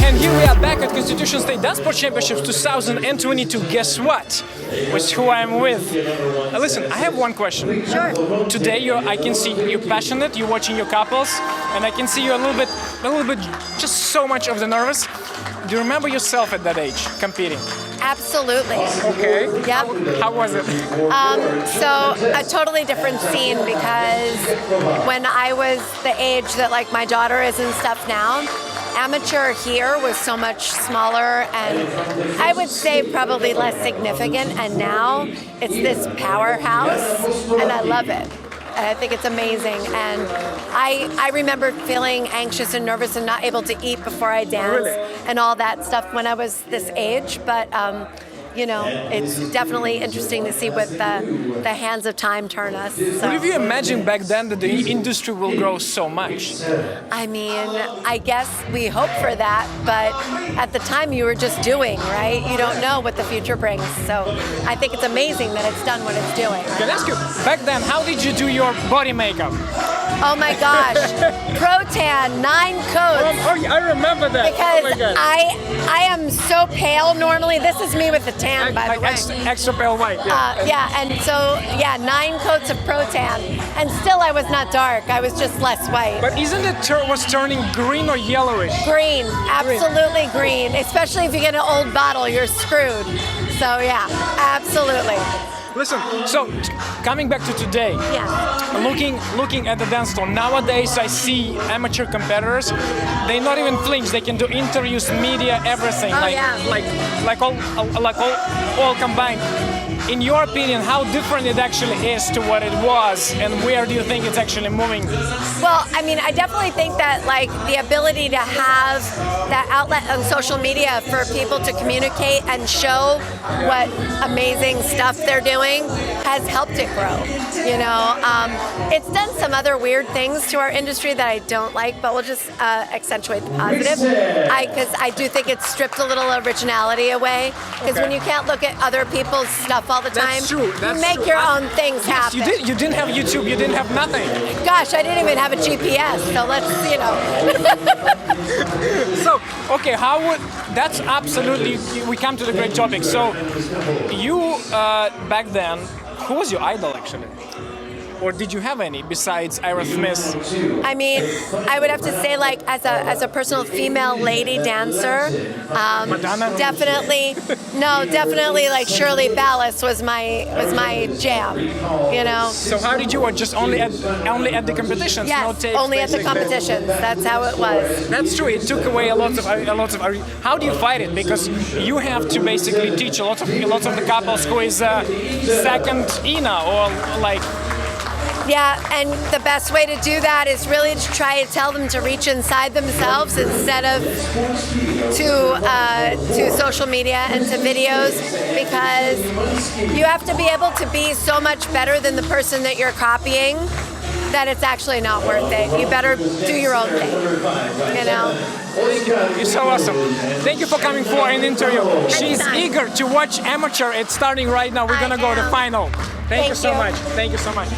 And here we are back at Constitution State Dancesport Championships 2022. Guess what? With who I'm with. Listen, I have one question. Sure. Today, I can see you're passionate. You're watching your couples, and I can see you a little bit, just so much of the nervous. Do you remember yourself at that age competing? Absolutely. Okay. Yep. How was it? So a totally different scene, because when I was the age that like my daughter is and stuff now, amateur here was so much smaller and I would say probably less significant, and now it's this powerhouse and I love it. And I think it's amazing, and I remember feeling anxious and nervous and not able to eat before I dance and all that stuff when I was this age, but you know, it's definitely interesting to see what the hands of time turn us. So. What if you imagine back then that the industry will grow so much? I mean, I guess we hope for that, but at the time you were just doing, right? You don't know what the future brings. So I think it's amazing that it's done what it's doing. Can I ask you, back then, how did you do your body makeup? Oh my gosh, Pro-Tan, 9 coats. Oh, I remember that. Because oh my God. I am so pale normally. This is me with the tan, by the way. Extra pale white. Yeah. Yeah, and so, yeah, 9 coats of Pro-Tan. And still I was not dark, I was just less white. But isn't it was turning green or yellowish? Green, absolutely green. Especially if you get an old bottle, you're screwed. So yeah, absolutely. Listen, so coming back to today, looking at the dance floor, nowadays I see amateur competitors, they not even flinch, they can do interviews, media, everything, all combined. In your opinion, how different it actually is to what it was, and where do you think it's actually moving? Well, I mean, I definitely think that like the ability to have that outlet on social media for people to communicate and show what amazing stuff they're doing has helped it grow. You know, it's done some other weird things to our industry that I don't like, but we'll just accentuate the positive. Because I do think it's stripped a little originality away. Because when you can't look at other people's stuff all the time, That's true. you make your own things happen. You didn't have YouTube, you didn't have nothing. Gosh, I didn't even have a GPS, so let's, you know. So, okay, that's absolutely, we come to the great topic. So, you, back then, who was your idol actually? Or did you have any besides Ira Smith? I mean, I would have to say, like, as a personal female lady dancer, Madonna? definitely, like Shirley Ballas was my jam. You know. So how did you? Or just only at the competitions? Yes, no tapes, only at the basically? competitions. That's how it was. That's true. It took away a lot of. How do you fight it? Because you have to basically teach a lot of the couples who is second Ina or like. Yeah, and the best way to do that is really to try to tell them to reach inside themselves instead of to social media and to videos, because you have to be able to be so much better than the person that you're copying that it's actually not worth it. You better do your own thing, you know? You're so awesome. Thank you for coming for an interview. She's Anytime. eager to watch amateur. It's starting right now. We're gonna go to final. Thank you so much. Thank you so much.